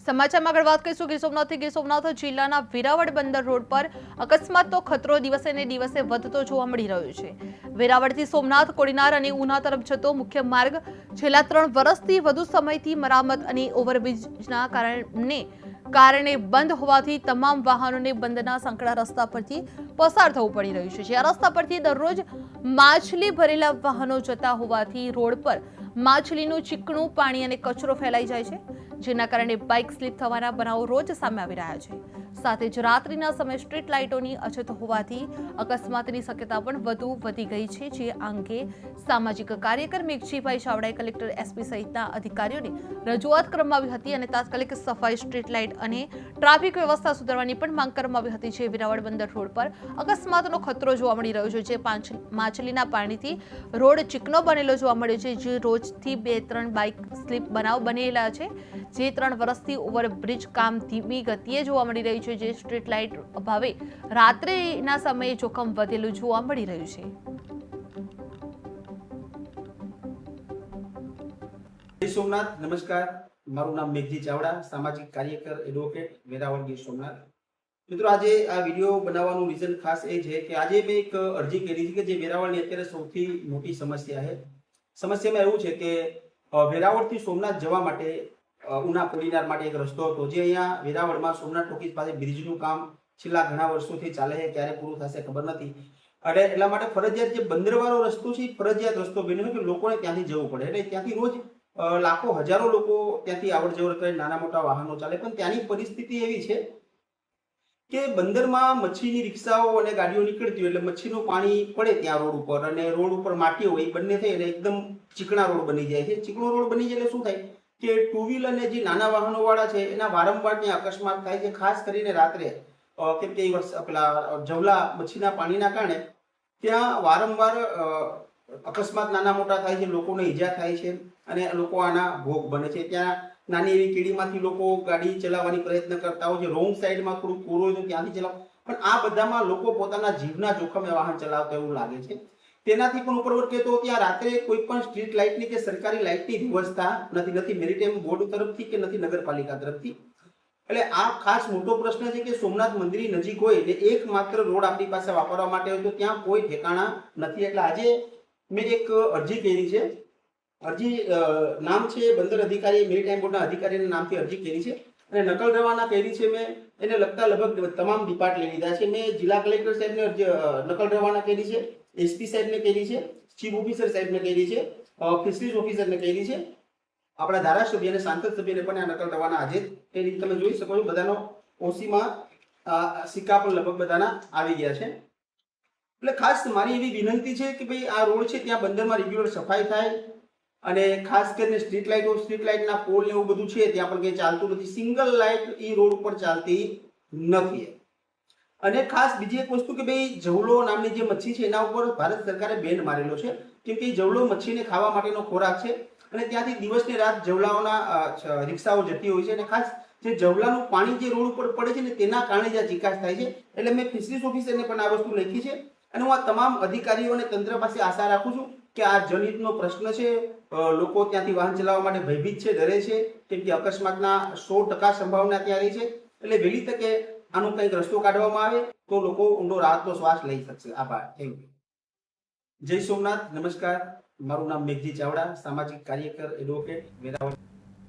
સમાચારમાં આગળ વાત કરીશું ગીર સોમનાથથી। ગીર સોમનાથ જિલ્લાના વેરાવળ બંદર રોડ પર અકસ્માતનો ખતરો દિવસે ને દિવસે વધતો જોવા મળી રહ્યો છે। વેરાવળથી સોમનાથ, કોડીનાર અને ઉના તરફ જતો મુખ્ય માર્ગ છેલ્લા 3 વર્ષથી વધુ સમયથી મરામત અને ઓવરબ્રિજના કારણે બંધ હોવાથી તમામ વાહનોને બંદરના સંકડા રસ્તા પરથી પસાર થવું પડી રહ્યું છે। આ રસ્તા પરથી દરરોજ માછલી ભરેલા વાહનો જતા હોવાથી રોડ પર માછલીનું ચીકણું પાણી અને કચરો ફેલાઈ જાય છે, જેના કારણે બાઇક સ્લીપ થવાના બનાવો રોજ સામે આવી રહ્યા છે। સાથે જ રાત્રિના સમયે સ્ટ્રીટ લાઇટોની અછત હોવાથી અકસ્માતની શક્યતા પણ વધુ વધી ગઈ છે। જે અંગે સામાજિક કાર્યકર મેઘજીભાઈ ચાવડાએ કલેક્ટર, એસપી સહિતના અધિકારીઓને રજૂઆત કરવામાં આવી હતી અને તાત્કાલિક સફાઈ, સ્ટ્રીટ લાઇટ અને ટ્રાફિક વ્યવસ્થા સુધારવાની પણ માંગ કરવામાં આવી હતી। જે વેરાવળ બંદર રોડ પર અકસ્માતનો ખતરો જોવા મળી રહ્યો છે, જે માછલીના પાણીથી રોડ ચીકણો બનેલો જોવા મળ્યો છે, જે રોજથી 2-3 બાઇક સ્લીપ બનાવ બનેલા છે। જે 3 વર્ષથી ઓવરબ્રિજ કામ ધીમી ગતિએ જોવા મળી રહ્યું છે, જે સ્ટ્રીટ લાઇટ અભાવે રાત્રિના સમયે જોખમ વધેલું જોવા મળી રહ્યું છે। જય સોમનાથ, નમસ્કાર। મારું નામ મેઘજી ચાવડા, સામાજિક કાર્યકર, એડવોકેટ, વેરાવળ ગીર સોમનાથ। મિત્રો, આજે આ વિડીયો બનાવવાનું રીઝન ખાસ એ છે કે આજે મેં એક અરજી કરી છે કે જે વેરાવળની અત્યારે સૌથી મોટી સમસ્યા છે। સમસ્યામાં એવું છે કે વેરાવળથી સોમનાથ જવા માટે ઉના કોડીનાર માટે એક રસ્તો હતો, જે અહીંયા વેરાવળમાં સોમનાથ ટોકીઝ પાસે બ્રિજનું કામ છેલ્લા ઘણા વર્ષોથી ચાલે છે, ક્યારે પૂરું થશે ખબર નથી। અને એટલા માટે ફરજિયાત જે બંદરવાળો રસ્તો છે, ફરજિયાત રસ્તો બન્યો કે લોકોને ત્યાંથી જવું પડે। એટલે ત્યાંથી રોજ લાખો હજારો લોકો ત્યાંથી આવડ જવડ કરે, નાના મોટા વાહનો ચાલે, પણ ત્યાંની પરિસ્થિતિ એવી છે કે બંદરમાં મચ્છીની રિક્ષાઓ અને ગાડીઓ નીકળતી હોય એટલે મચ્છીનું પાણી પડે ત્યાં રોડ ઉપર, અને રોડ ઉપર માટી હોય, બંને થઈ અને એકદમ ચીકણા રોડ બની જાય છે। ચીકણો રોડ બની જાય એટલે શું થાય કે 2 વ્હીલ અને જે નાના વાહનો વાળા છે એના વારંવાર ત્યાં અકસ્માત થાય છે, ખાસ કરીને રાત્રે। કેમ કે પેલા જવલા મચ્છીના પાણીના કારણે ત્યાં વારંવાર અકસ્માત નાના મોટા થાય છે, લોકોને ઈજા થાય છે અને લોકો આના ભોગ બને છે। ત્યાં નાની એવી કેડીમાંથી લોકો ગાડી ચલાવવાની પ્રયત્ન કરતા હોય છે, રોંગ સાઈડમાં થોડું કોરો હોય તો ત્યાંથી ચલાવ, પણ આ બધામાં લોકો પોતાના જીવના જોખમે વાહન ચલાવતા એવું લાગે છે। તેનાથી પણ ઉપરવટ કે તો ત્યાં રાત્રે કોઈ પણ સ્ટ્રીટ લાઇટની કે સરકારી લાઇટની વ્યવસ્થા નથી મેરીટાઈમ બોર્ડ તરફથી કે નથી નગરપાલિકા તરફથી। એટલે આ ખાસ મોટો પ્રશ્ન છે કે સોમનાથ મંદિર નજીક હોય ને એકમાત્ર રોડ આપણી પાસે વાપરવા માટે હોય તો ત્યાં કોઈ ઠેકાણા નથી। એટલે આજે મેં એક અરજી કરી છે। અરજી નામ છે બંદર અધિકારી, મેરીટાઈમ બોર્ડના અધિકારીના નામથી અરજી કરી છે અને નકલ રવાના કરી છે। મેં એને લગતા લગભગ તમામ ડિપાર્ટ લઈ લીધા છે। મેં જિલ્લા કલેક્ટર સાહેબને નકલ રવાના કરી છે, એસપી સાહેબને કરી છે, ચીફ ઓફિસર સાહેબને કરી છે, ફિશરીઝ ઓફિસરને કરી છે, આપણા ધારાસભ્ય અને સાંસદ સભ્યને પણ આ નકલ રવાના આજે કરી। તમે જોઈ શકો છો બધાનો ઓસીમાં સિક્કા પણ લગભગ બધાના આવી ગયા છે। એટલે ખાસ મારી એવી વિનંતી છે કે ભાઈ આ રોડ છે ત્યાં બંદરમાં રેગ્યુલર સફાઈ થાય અને ખાસ કરીને સ્ટ્રીટ લાઇટના પોલ ને એવું બધું છે ત્યાં પણ કંઈ ચાલતું નથી। સિંગલ લાઇટ એ રોડ ઉપર ચાલતી નથી। અને ખાસ બીજી એક વસ્તુ કે ભાઈ જવલો નામની જે મચ્છી છે એના ઉપર ભારત સરકારે બેન મારેલો છે, કેમ કે જવલો મચ્છીને ખાવા માટેનો ખોરાક છે અને ત્યાંથી દિવસ ને રાત જવલાઓના રિક્ષાઓ જતી હોય છે। અને ખાસ જે જવલાનું પાણી જે રોડ ઉપર પડે છે ને તેના કારણે જ આ ચિકાસ થાય છે। એટલે મેં ફિશરીઝ ઓફિસરને પણ આ વસ્તુ લખી છે અને હું આ તમામ અધિકારીઓ અને તંત્ર પાસે આશા રાખું છું કે આ જનહિતનો પ્રશ્ન છે। લોકો ત્યાંથી વાહન ચલાવવા માટે ભયભીત છે, ડરે છે, કેમ કે અકસ્માતના 100% સંભાવના ત્યાં રહી છે। એટલે વહેલી તકે આનો કંઈક રસ્તો કાઢવામાં આવે તો લોકો ઊંડો રાહતનો શ્વાસ લઈ શકશે। આભાર, થેન્ક યુ। જય સોમનાથ, નમસ્કાર। મારું નામ મેઘજી ચાવડા, સામાજિક કાર્યકર, એડવોકેટ, વેરાવળ।